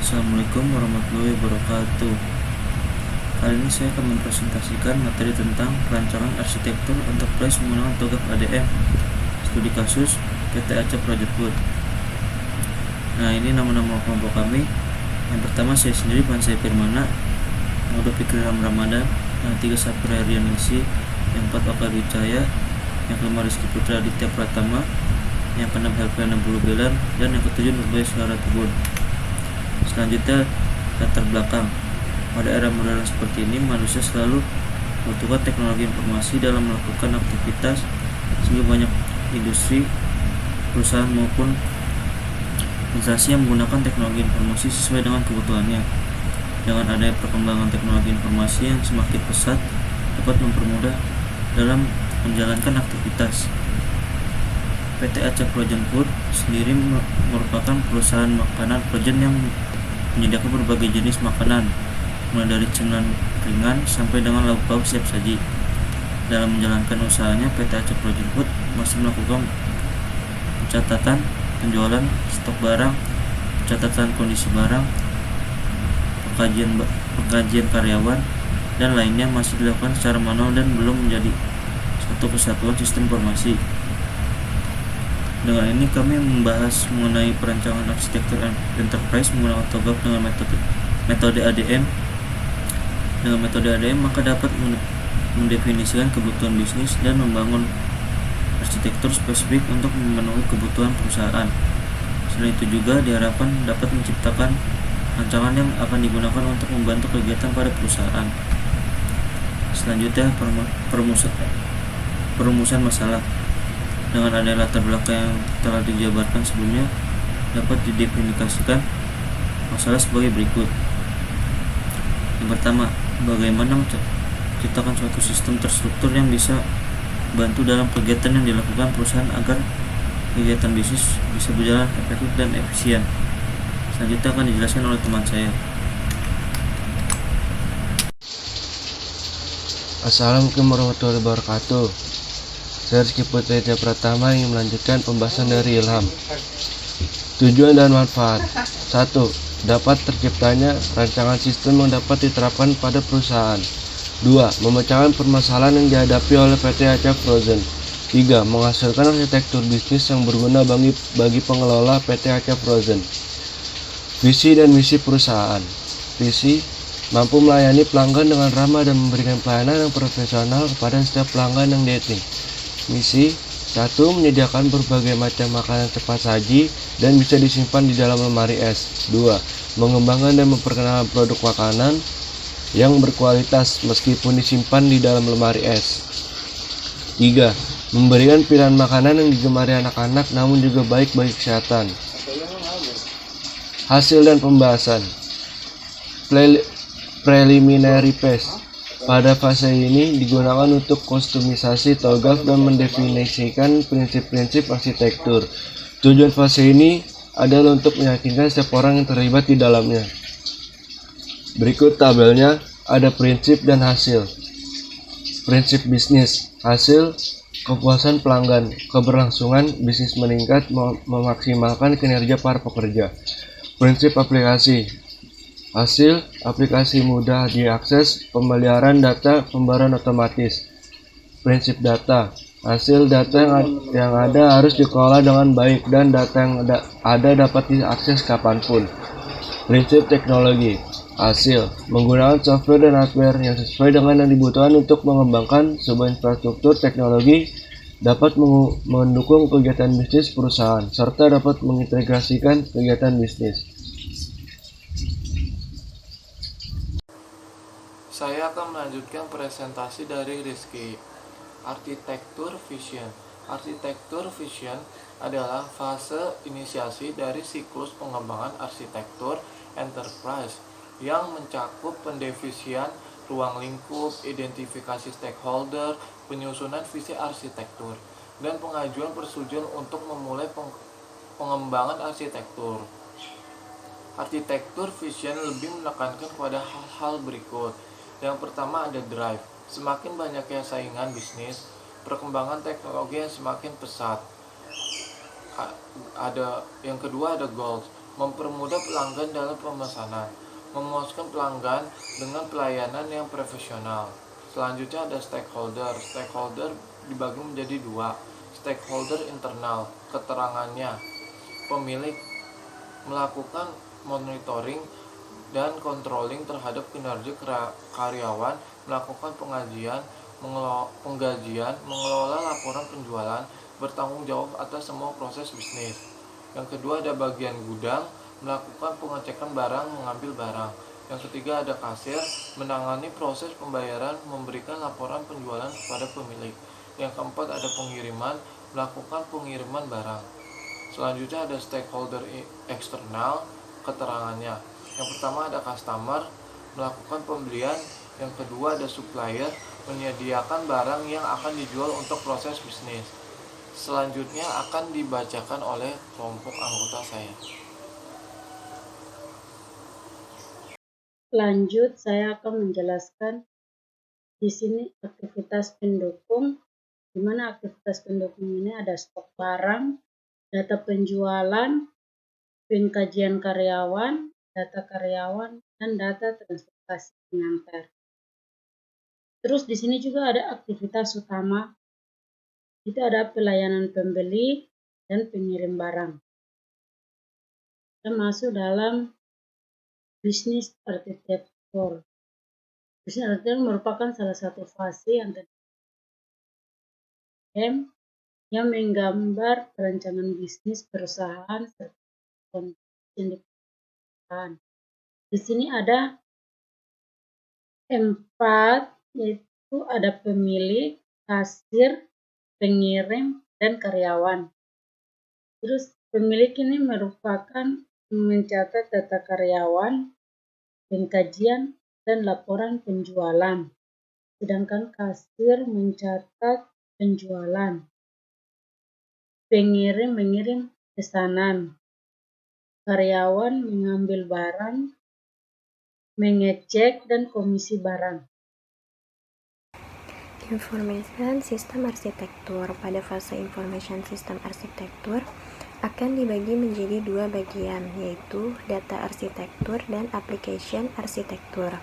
Assalamualaikum warahmatullahi wabarakatuh. Kali ini saya akan mempresentasikan materi tentang perancangan arsitektur enterprise menggunakan TOGAF ADM studi kasus PT Acap Project Wood. Nah, ini nama-nama kelompok kami. Yang pertama saya sendiri, Pansai Firmana, Maudo Fikri Ramadan, yang 3 Sapri Arianisi, yang 4 Oka Wicaya, yang kelima Rizky Putra Aditya Pratama, yang keenam Helviana Bulu Belan, dan yang ketujuh Nurbaya Suara Tubun. Selanjutnya, latar belakang. Pada era modern seperti ini, manusia selalu membutuhkan teknologi informasi dalam melakukan aktivitas, sehingga banyak industri, perusahaan maupun instansi yang menggunakan teknologi informasi sesuai dengan kebutuhannya. Dengan adanya perkembangan teknologi informasi yang semakin pesat, dapat mempermudah dalam menjalankan aktivitas. PT Acap Project Wood sendiri merupakan perusahaan makanan Projen yang menyediakan berbagai jenis makanan, mulai dari cemilan ringan sampai dengan lauk pauk siap saji. Dalam menjalankan usahanya, PT Acap Project Wood masih melakukan pencatatan penjualan, stok barang, pencatatan kondisi barang, pengkajian karyawan, dan lainnya masih dilakukan secara manual dan belum menjadi suatu kesatuan sistem informasi. Dengan ini kami membahas mengenai perancangan arsitektur enterprise menggunakan TOGAF dengan metode ADM. Dengan metode ADM maka dapat mendefinisikan kebutuhan bisnis dan membangun arsitektur spesifik untuk memenuhi kebutuhan perusahaan. Selain itu juga diharapkan dapat menciptakan rancangan yang akan digunakan untuk membantu kegiatan pada perusahaan. Selanjutnya, perumusan masalah. Dengan adanya latar belakang yang telah dijabarkan sebelumnya, dapat didefinisikan masalah sebagai berikut. Yang pertama, bagaimana menciptakan suatu sistem terstruktur yang bisa bantu dalam kegiatan yang dilakukan perusahaan agar kegiatan bisnis bisa berjalan efektif dan efisien. Selanjutnya akan dijelaskan oleh teman saya. Assalamualaikum warahmatullahi wabarakatuh. Saya Rizky Putra Aditya Pratama ingin melanjutkan pembahasan dari Ilham. Tujuan dan manfaat. 1. Dapat terciptanya rancangan sistem yang dapat diterapkan pada perusahaan. 2. Memecahkan permasalahan yang dihadapi oleh PT Acap Frozen. 3. Menghasilkan arsitektur bisnis yang berguna bagi pengelola PT Acap Frozen. Visi dan misi perusahaan. Visi: mampu melayani pelanggan dengan ramah dan memberikan pelayanan yang profesional kepada setiap pelanggan yang dating. Misi: 1. Menyediakan berbagai macam makanan cepat saji dan bisa disimpan di dalam lemari es. 2. Mengembangkan dan memperkenalkan produk makanan yang berkualitas meskipun disimpan di dalam lemari es. 3. Memberikan pilihan makanan yang digemari anak-anak namun juga baik bagi kesehatan. Hasil dan pembahasan. Preliminary phase. Pada fase ini digunakan untuk kostumisasi TOGAF dan mendefinisikan prinsip-prinsip arsitektur. Tujuan fase ini adalah untuk meyakinkan setiap orang yang terlibat di dalamnya. Berikut tabelnya, ada prinsip dan hasil. Prinsip bisnis. Hasil: kepuasan pelanggan, keberlangsungan bisnis meningkat, memaksimalkan kinerja para pekerja. Prinsip aplikasi. Hasil: aplikasi mudah diakses, pemeliharaan data, pembaruan otomatis. Prinsip data. Hasil: data yang ada harus dikelola dengan baik dan data yang ada dapat diakses kapanpun. Prinsip teknologi. Hasil: menggunakan software dan hardware yang sesuai dengan yang dibutuhkan untuk mengembangkan sebuah infrastruktur teknologi dapat mendukung kegiatan bisnis perusahaan serta dapat mengintegrasikan kegiatan bisnis. Saya akan melanjutkan presentasi dari Rizky. Arsitektur Vision. Arsitektur Vision adalah fase inisiasi dari siklus pengembangan arsitektur enterprise yang mencakup pendefinisian ruang lingkup, identifikasi stakeholder, penyusunan visi arsitektur, dan pengajuan persetujuan untuk memulai pengembangan arsitektur. Arsitektur Vision lebih menekankan pada hal-hal berikut. Yang pertama ada drive. Semakin banyaknya saingan bisnis, perkembangan teknologi yang semakin pesat. Yang kedua ada goals. mempermudah pelanggan dalam pemesanan, memuaskan pelanggan dengan pelayanan yang profesional. Selanjutnya ada stakeholder. Stakeholder dibagi menjadi dua. Stakeholder internal, keterangannya, pemilik melakukan monitoring dan controlling terhadap kinerja karyawan, melakukan penggajian, mengelola laporan penjualan, bertanggung jawab atas semua proses bisnis. Yang kedua ada bagian gudang, melakukan pengecekan barang, mengambil barang. Yang ketiga ada kasir, menangani proses pembayaran, memberikan laporan penjualan kepada pemilik. Yang keempat ada pengiriman, melakukan pengiriman barang. Selanjutnya ada stakeholder eksternal, keterangannya. Yang pertama ada customer, melakukan pembelian. Yang kedua ada supplier, menyediakan barang yang akan dijual untuk proses bisnis. Selanjutnya akan dibacakan oleh kelompok anggota saya. Lanjut, saya akan menjelaskan di sini aktivitas pendukung, di mana aktivitas pendukung ini ada stok barang, data penjualan, pengkajian karyawan, data karyawan, dan data transportasi pengantar. Terus di sini juga ada aktivitas utama, itu ada pelayanan pembeli dan pengirim barang. Kita masuk dalam bisnis arsitektur. Bisnis arsitektur merupakan salah satu fase yang yang menggambar perencanaan bisnis perusahaan serta kondisi yang diperlukan. Di sini ada 4, yaitu ada pemilik, kasir, pengirim, dan karyawan. Terus pemilik ini merupakan mencatat data karyawan, pengkajian, dan laporan penjualan. Sedangkan kasir mencatat penjualan. Pengirim mengirim pesanan. Karyawan mengambil barang, mengecek, dan komisi barang. Information System Arsitektur. Pada fase Information System Arsitektur akan dibagi menjadi dua bagian, yaitu data arsitektur dan application arsitektur.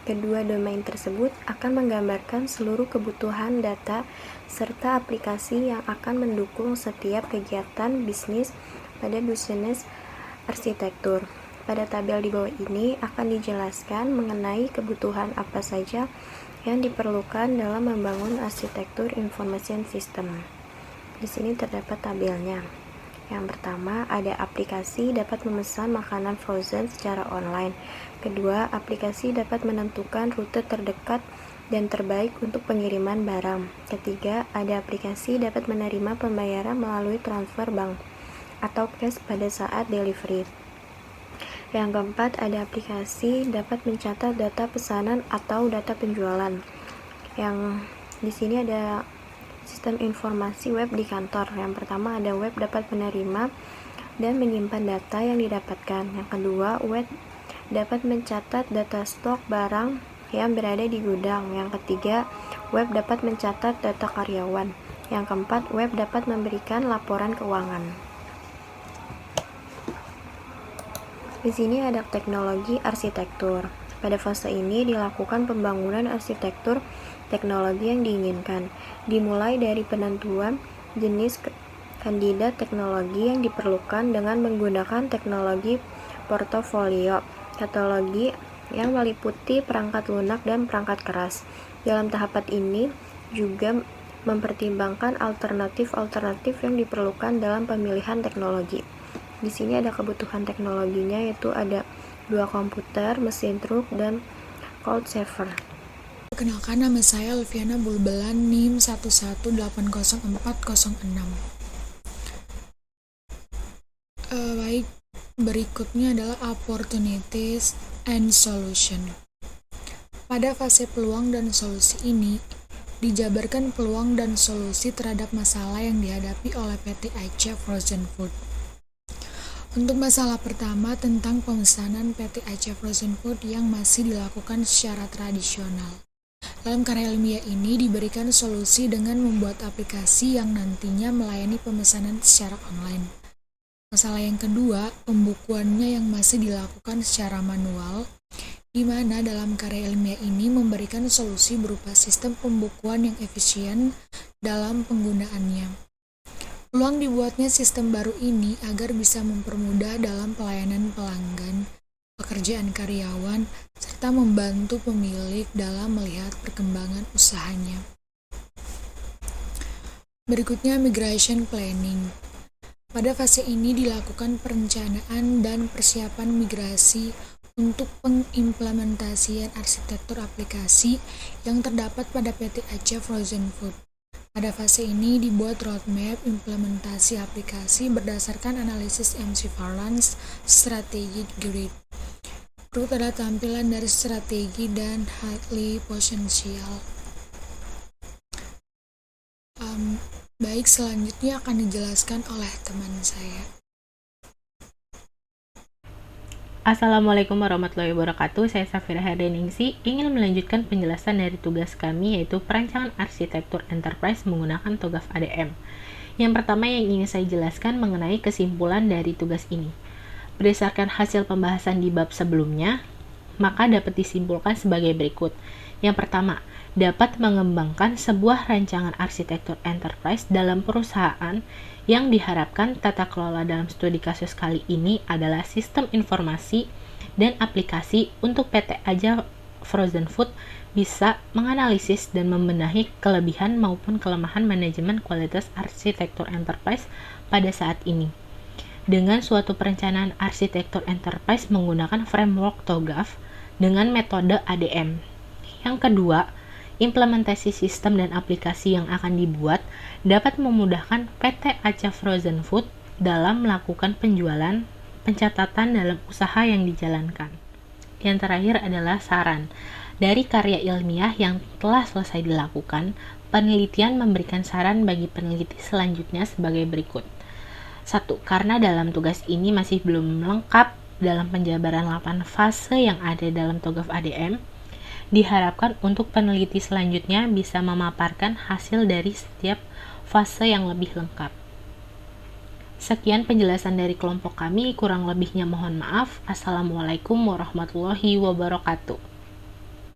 Kedua domain tersebut akan menggambarkan seluruh kebutuhan data serta aplikasi yang akan mendukung setiap kegiatan bisnis pada bisnis arsitektur. Pada tabel di bawah ini akan dijelaskan mengenai kebutuhan apa saja yang diperlukan dalam membangun arsitektur information system. Di sini terdapat tabelnya. Yang pertama, ada aplikasi dapat memesan makanan frozen secara online. Kedua, aplikasi dapat menentukan rute terdekat dan terbaik untuk pengiriman barang. Ketiga, ada aplikasi dapat menerima pembayaran melalui transfer bank atau cash pada saat delivery. Yang keempat, ada aplikasi dapat mencatat data pesanan atau data penjualan. Yang di sini ada sistem informasi web di kantor. Yang pertama, ada web dapat menerima dan menyimpan data yang didapatkan. Yang kedua, web dapat mencatat data stok barang yang berada di gudang. Yang ketiga, web dapat mencatat data karyawan. Yang keempat, web dapat memberikan laporan keuangan. Di sini ada teknologi arsitektur. Pada fase ini dilakukan pembangunan arsitektur teknologi yang diinginkan, dimulai dari penentuan jenis kandidat teknologi yang diperlukan dengan menggunakan teknologi portofolio, teknologi yang meliputi perangkat lunak dan perangkat keras. Dalam tahapan ini juga mempertimbangkan alternatif-alternatif yang diperlukan dalam pemilihan teknologi. Di sini ada kebutuhan teknologinya, yaitu ada 2 komputer, mesin truk, dan cloud server. Perkenalkan, nama saya Alfiana Bulbelan, NIM 1180406. Baik, berikutnya adalah opportunities and solution. Pada fase peluang dan solusi ini, dijabarkan peluang dan solusi terhadap masalah yang dihadapi oleh PT Aceh Frozen Food. Untuk masalah pertama tentang pemesanan PT Aceh Frozen Food yang masih dilakukan secara tradisional. Dalam karya ilmiah ini diberikan solusi dengan membuat aplikasi yang nantinya melayani pemesanan secara online. Masalah yang kedua, pembukuannya yang masih dilakukan secara manual, di mana dalam karya ilmiah ini memberikan solusi berupa sistem pembukuan yang efisien dalam penggunaannya. Peluang dibuatnya sistem baru ini agar bisa mempermudah dalam pelayanan pelanggan, pekerjaan karyawan, serta membantu pemilik dalam melihat perkembangan usahanya. Berikutnya, migration planning. Pada fase ini dilakukan perencanaan dan persiapan migrasi untuk pengimplementasian arsitektur aplikasi yang terdapat pada PT Aca Frozen Food. Pada fase ini dibuat roadmap implementasi aplikasi berdasarkan analisis MC Farlands Strategic Grid. Berikut adalah tampilan dari strategi dan highly potential. Baik, selanjutnya akan dijelaskan oleh teman saya. Assalamualaikum warahmatullahi wabarakatuh. Saya Safira Herdeningsi ingin melanjutkan penjelasan dari tugas kami, yaitu perancangan arsitektur enterprise menggunakan TOGAF ADM. Yang pertama yang ingin saya jelaskan mengenai kesimpulan dari tugas ini. Berdasarkan hasil pembahasan di bab sebelumnya, maka dapat disimpulkan sebagai berikut. Yang pertama, dapat mengembangkan sebuah rancangan arsitektur enterprise dalam perusahaan yang diharapkan tata kelola dalam studi kasus kali ini adalah sistem informasi dan aplikasi untuk PT Aca Frozen Food bisa menganalisis dan membenahi kelebihan maupun kelemahan manajemen kualitas arsitektur enterprise pada saat ini. Dengan suatu perencanaan arsitektur enterprise menggunakan framework TOGAF dengan metode ADM. Yang kedua, implementasi sistem dan aplikasi yang akan dibuat dapat memudahkan PT Aca Frozen Food dalam melakukan penjualan, pencatatan dalam usaha yang dijalankan. Yang terakhir adalah saran. Dari karya ilmiah yang telah selesai dilakukan, penelitian memberikan saran bagi peneliti selanjutnya sebagai berikut. 1. Karena dalam tugas ini masih belum lengkap dalam penjabaran 8 fase yang ada dalam TOGAF ADM, diharapkan untuk peneliti selanjutnya bisa memaparkan hasil dari setiap fase yang lebih lengkap. Sekian penjelasan dari kelompok kami, kurang lebihnya mohon maaf. Assalamualaikum warahmatullahi wabarakatuh.